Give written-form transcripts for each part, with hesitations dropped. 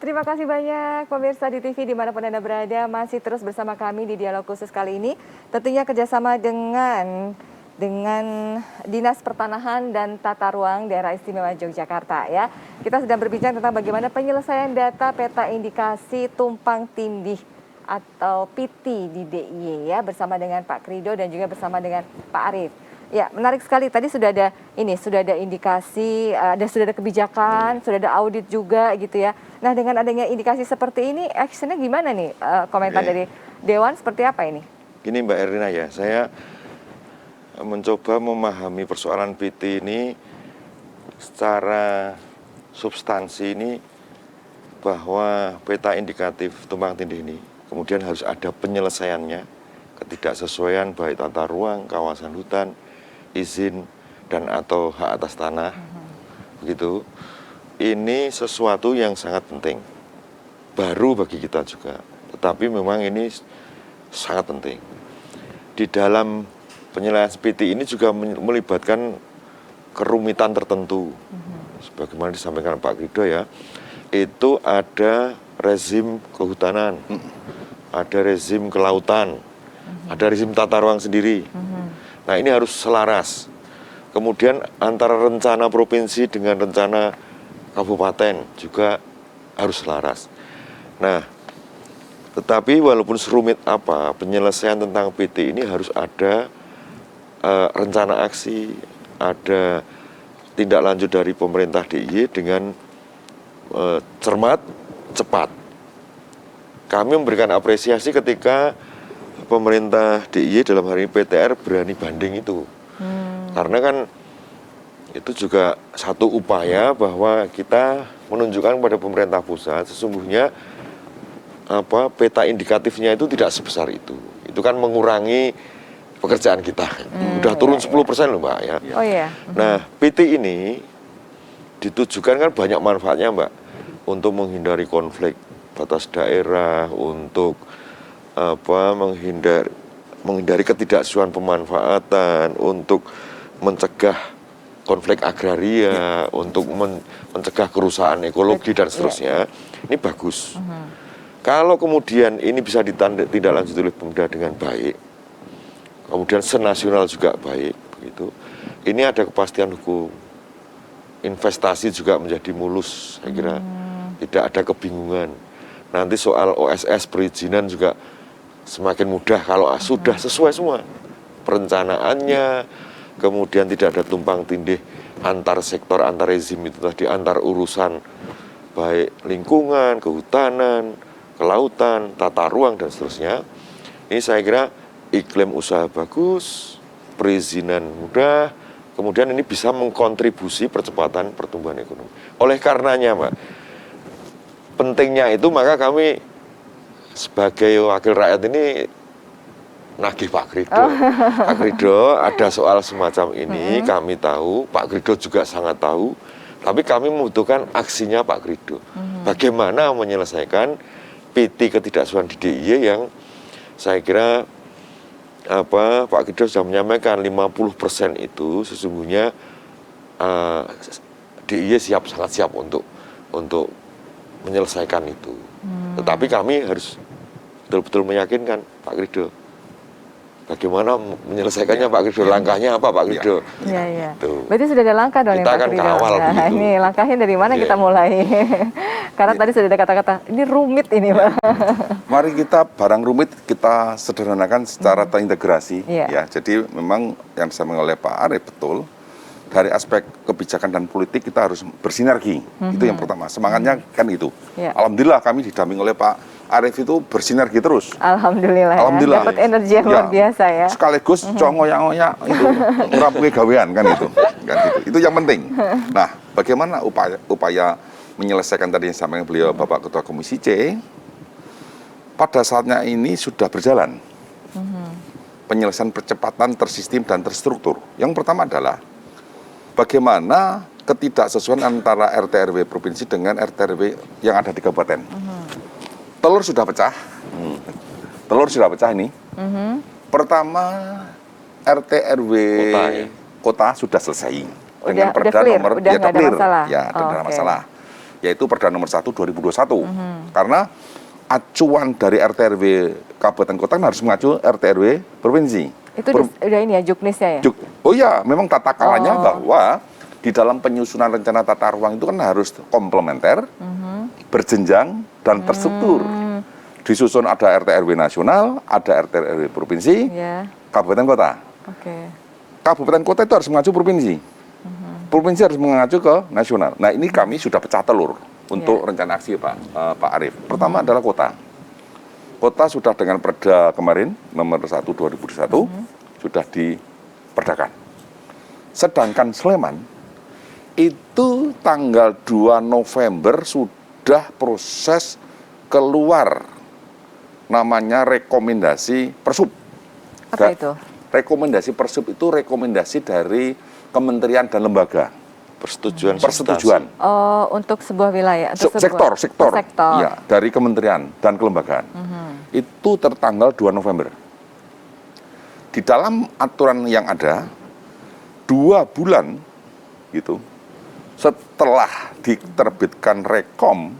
Terima kasih banyak pemirsa di TV dimanapun Anda berada, masih terus bersama kami di dialog khusus kali ini. Tentunya kerjasama dengan Dinas Pertanahan dan Tata Ruang Daerah Istimewa Yogyakarta ya. Kita sedang berbincang tentang bagaimana penyelesaian data peta indikasi tumpang tindih atau PT di DIY ya, bersama dengan Pak Krido dan juga bersama dengan Pak Arief. Ya, menarik sekali. Tadi sudah ada indikasi, sudah ada kebijakan, sudah ada audit juga gitu ya. Nah, dengan adanya indikasi seperti ini, actionnya gimana nih? Komentar dari Dewan seperti apa ini? Gini Mbak Erina ya, saya mencoba memahami persoalan PT ini secara substansi ini, bahwa peta indikatif tumpang tindih ini kemudian harus ada penyelesaiannya, ketidaksesuaian baik tata ruang, kawasan hutan, izin dan atau hak atas tanah, begitu. Ini sesuatu yang sangat penting, baru bagi kita juga, tetapi memang ini sangat penting. Di dalam penyelesaian PT ini juga melibatkan kerumitan tertentu, sebagaimana disampaikan Pak Krido ya, itu ada rezim kehutanan, ada rezim kelautan, ada rezim tata ruang sendiri. Nah, ini harus selaras. Kemudian antara rencana provinsi dengan rencana kabupaten juga harus selaras. Nah, tetapi walaupun serumit apa, penyelesaian tentang PT ini harus ada rencana aksi, ada tindak lanjut dari pemerintah DIY dengan cermat, cepat. Kami memberikan apresiasi ketika pemerintah DIY dalam hari ini PTR berani banding itu. Karena kan itu juga satu upaya bahwa kita menunjukkan kepada pemerintah pusat sesungguhnya peta indikatifnya itu tidak sebesar itu. Itu kan mengurangi pekerjaan kita. Udah turun 10% loh Mbak ya. Oh iya. Nah, PT ini ditujukan kan banyak manfaatnya Mbak, untuk menghindari konflik batas daerah, untuk menghindari ketidaksesuaian pemanfaatan, untuk mencegah konflik agraria, untuk mencegah kerusakan ekologi dan seterusnya. Ini bagus. Kalau kemudian ini bisa ditindaklanjuti oleh Pemda dengan baik, kemudian senasional juga baik, begitu. Ini ada kepastian hukum, investasi juga menjadi mulus, saya kira. Tidak ada kebingungan. Nanti soal OSS perizinan juga semakin mudah kalau sudah sesuai semua perencanaannya, kemudian tidak ada tumpang tindih antar sektor, antar rezim itu tadi, antar urusan baik lingkungan, kehutanan, kelautan, tata ruang dan seterusnya. Ini saya kira iklim usaha bagus, perizinan mudah, kemudian ini bisa mengkontribusi percepatan pertumbuhan ekonomi. Oleh karenanya Mbak, pentingnya itu maka kami sebagai wakil rakyat ini nagih Pak Krido. Pak Krido ada soal semacam ini, kami tahu, Pak Krido juga sangat tahu, tapi kami membutuhkan aksinya Pak Krido. Bagaimana menyelesaikan PT ketidaksesuaian di DIY yang saya kira Pak Krido sudah menyampaikan 50% itu sesungguhnya DIY sangat siap untuk menyelesaikan itu. Tetapi kami harus betul-betul meyakinkan Pak Krido. Bagaimana menyelesaikannya Pak Krido? Langkahnya apa Pak Krido? Iya. Berarti sudah ada langkah dong kita Pak akan Krido. kawal Nah, ini langkahnya dari mana kita mulai? Karena tadi sudah ada kata-kata, ini rumit ini Pak. Mari kita barang rumit kita sederhanakan secara terintegrasi. Ya, jadi memang yang disampaikan oleh Pak Arief betul. Dari aspek kebijakan dan politik kita harus bersinergi. Itu yang pertama. Semangatnya kan itu. Alhamdulillah kami didampingi oleh Pak Arief itu bersinergi terus. Alhamdulillah. Alhamdulillah. Dapat energi yang luar biasa ya. Sekaligus ngoyak-ngoyak itu ngerampungin gawean kan itu. Itu yang penting. Nah, bagaimana upaya menyelesaikan tadi yang disampaikan beliau Bapak Ketua Komisi C, pada saatnya ini sudah berjalan. Penyelesaian percepatan tersistem dan terstruktur. Yang pertama adalah bagaimana ketidaksesuaian antara RT/RW provinsi dengan RT/RW yang ada di kabupaten. Telur sudah pecah. Telur sudah pecah ini. Pertama RT/RW kota sudah selesai dengan perda nomor udah ya clear. masalah. Ya, tidak ada masalah. yaitu Perda nomor 1 2021. Karena acuan dari RT/RW kabupaten kota harus mengacu RT/RW provinsi. Itu udah ini ya juknisnya ya? Oh ya, memang tata kalanya Oh. bahwa di dalam penyusunan rencana tata ruang itu kan harus komplementer, berjenjang dan terstruktur. Disusun ada RT/RW nasional, ada RT/RW provinsi, Ya. kabupaten kota. Oke. Kabupaten kota itu harus mengacu provinsi. Provinsi harus mengacu ke nasional. Nah, ini kami sudah pecah telur untuk rencana aksi Pak Arief. Pertama adalah kota. Kota sudah dengan Perda kemarin nomor 1 2021 sudah diperdakan. Sedangkan Sleman itu tanggal 2 November sudah proses keluar namanya rekomendasi Persub. Apa itu? Rekomendasi Persub itu rekomendasi dari kementerian dan lembaga. Persetujuan. Persetujuan. Oh, untuk sebuah wilayah, untuk Sektor. sektor. Ya, dari kementerian dan kelembagaan. Itu tertanggal 2 November. Di dalam aturan yang ada, 2 bulan gitu, setelah diterbitkan rekom,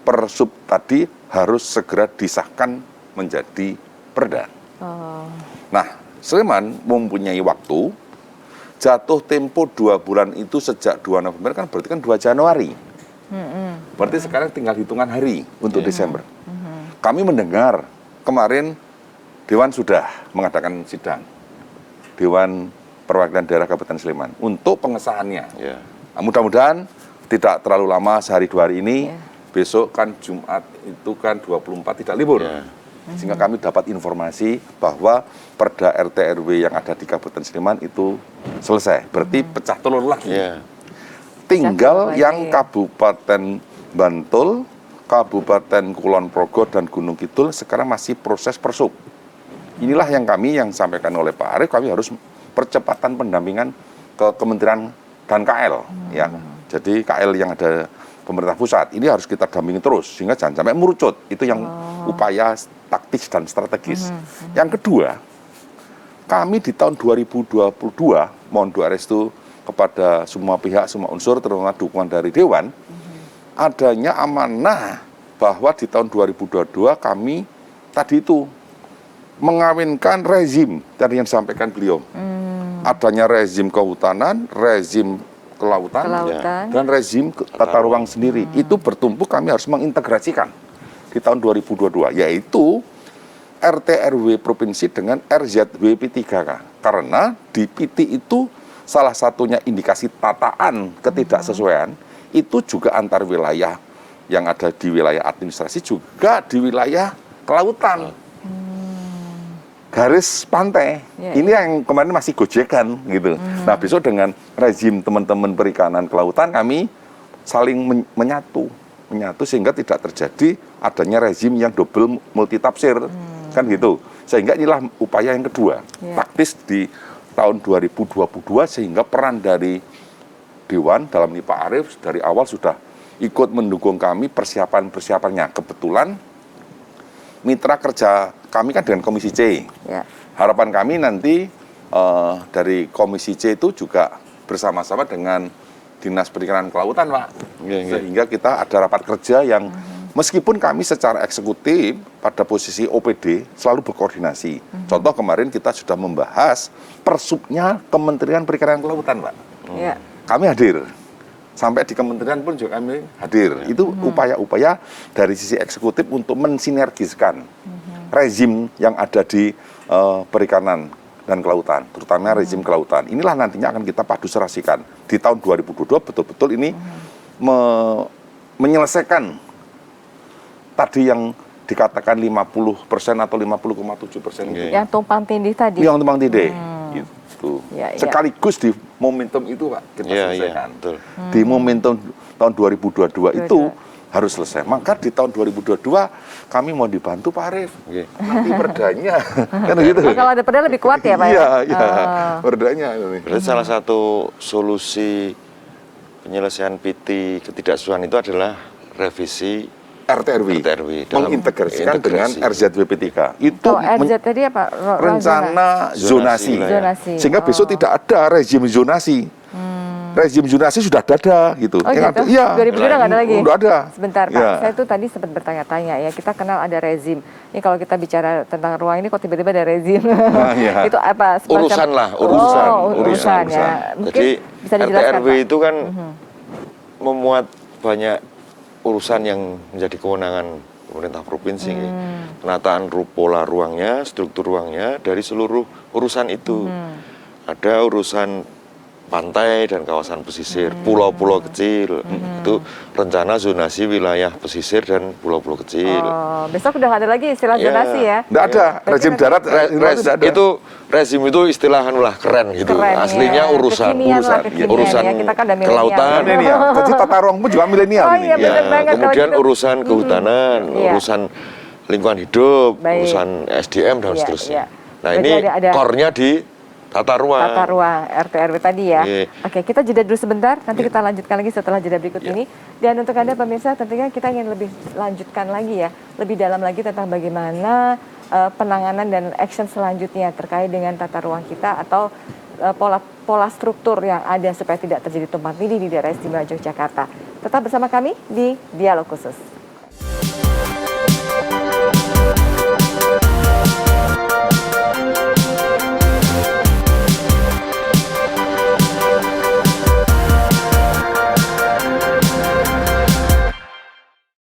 Persub tadi harus segera disahkan menjadi perda. Oh. Nah, Sleman mempunyai waktu, jatuh tempo 2 bulan itu sejak 2 November kan berarti kan 2 Januari. Berarti sekarang tinggal hitungan hari untuk Desember. Kami mendengar kemarin Dewan sudah mengadakan sidang. Dewan Perwakilan Daerah Kabupaten Sleman untuk pengesahannya. Ya. Nah, mudah-mudahan tidak terlalu lama, sehari 2 hari ini. Besok kan Jumat itu kan 24 tidak libur. Ya. Sehingga kami dapat informasi bahwa Perda RT/RW yang ada di Kabupaten Sleman itu selesai. Berarti pecah telur lagi. Ya. Tinggal lagi. yang Kabupaten Bantul, Kabupaten Kulon Progo dan Gunung Kidul sekarang masih proses Persub. Inilah yang sampaikan oleh Pak Arief, kami harus percepatan pendampingan ke Kementerian dan KL. Ya. Jadi KL yang ada pemerintah pusat, ini harus kita dampingi terus sehingga jangan sampai merucut. Itu yang upaya taktis dan strategis. Yang kedua, kami di tahun 2022 mohon doa restu kepada semua pihak, semua unsur terutama dukungan dari Dewan, adanya amanah bahwa di tahun 2022 kami tadi itu mengawinkan rezim tadi yang disampaikan beliau. Adanya rezim kehutanan, rezim kelautan, dan rezim tata ruang sendiri. Itu bertumpu kami harus mengintegrasikan di tahun 2022, yaitu RT/RW provinsi dengan RZW P3K. Karena di PT itu salah satunya indikasi tataan ketidaksesuaian, itu juga antar wilayah yang ada di wilayah administrasi juga di wilayah kelautan. Garis pantai, ini yang kemarin masih gojekan gitu. Nah, besok dengan rezim teman-teman perikanan kelautan kami saling menyatu sehingga tidak terjadi adanya rezim yang double multitafsir, kan gitu. Sehingga inilah upaya yang kedua, taktis di tahun 2022 sehingga peran dari Dewan dalam ini Pak Arief dari awal sudah ikut mendukung kami persiapan-persiapannya. Kebetulan mitra kerja kami kan dengan Komisi C. Ya. Harapan kami nanti dari Komisi C itu juga bersama-sama dengan Dinas Perikanan Kelautan, Pak. Sehingga kita ada rapat kerja yang meskipun kami secara eksekutif pada posisi OPD selalu berkoordinasi. Contoh kemarin kita sudah membahas persubnya Kementerian Perikanan Kelautan, Pak. Ya. Kami hadir. Sampai di kementerian pun juga kami hadir. Itu upaya-upaya dari sisi eksekutif untuk mensinergiskan rezim yang ada di perikanan dan kelautan, terutama rezim kelautan. Inilah nantinya akan kita padu serasikan. Di tahun 2022 betul-betul ini menyelesaikan tadi yang dikatakan 50% atau 50,7% itu. Yang tumpang tindih tadi. Yang tumpang tindih. Gitu. Ya, ya. Sekaligus di momentum itu, Pak, kita selesaikan. Betul. Di momentum tahun 2022 itu harus selesai. Maka di tahun 2022 kami mau dibantu Pak Arief. Nanti perdanya. Kan gitu. Kalau ada perda lebih kuat ya, Pak? Iya, iya. Perdanya. Berarti salah satu solusi penyelesaian PT ketidaksesuaian itu adalah revisi RT/RW dalam mengintegrasikan dengan RZW P3K. Itu Kalau RZ tadi apa? rencana zonasi. Zonasi. Sehingga besok tidak ada rezim zonasi. rezim zonasi sudah ada gitu. Oh Yang gitu? ada- Iya. 2002 udah nggak ada lagi? Udah ada. Sebentar Pak, Iya. saya tuh tadi sempat bertanya-tanya ya, kita kenal ada rezim. Ini kalau kita bicara tentang ruang ini kok tiba-tiba ada rezim? Iya. Itu apa? semacam- Urusan lah, urusan. Oh, urusan ya. Urusan. Mungkin Jadi bisa dijelaskan RT RW Pak. itu kan memuat banyak urusan yang menjadi kewenangan pemerintah provinsi. Penataan pola ruangnya, struktur ruangnya dari seluruh urusan itu. Ada urusan pantai dan kawasan pesisir, pulau-pulau kecil. Itu rencana zonasi wilayah pesisir dan pulau-pulau kecil. Oh, besok udah nggak ada lagi istilah Iya. zonasi ya? Nggak ada. Berarti Rezim nanti- darat tidak ada. Itu rezim itu istilah lah keren gitu. Keren, Aslinya ya. urusan Kekinian lah, urusan kekinian urusan ya. Kita kan udah milenial. kelautan. milenial. Jadi tata ruang pun juga milenial Oh, ini. iya, bener Ya, banget kalau kemudian gitu. urusan kehutanan, Iya. urusan lingkungan hidup, Baik. urusan SDM dan Iya, seterusnya. iya. Nah, Berarti ini ada- core-nya di tata ruang. Tata ruang RT RW tadi ya. Iya. Oke, kita jeda dulu sebentar, nanti kita lanjutkan lagi setelah jeda berikut ini. Dan untuk Anda pemirsa, tentunya kita ingin lebih lanjutkan lagi ya, lebih dalam lagi tentang bagaimana penanganan dan action selanjutnya terkait dengan tata ruang kita atau pola struktur yang ada supaya tidak terjadi tumpang tindih di daerah istimewa Yogyakarta. Tetap bersama kami di Dialog Khusus.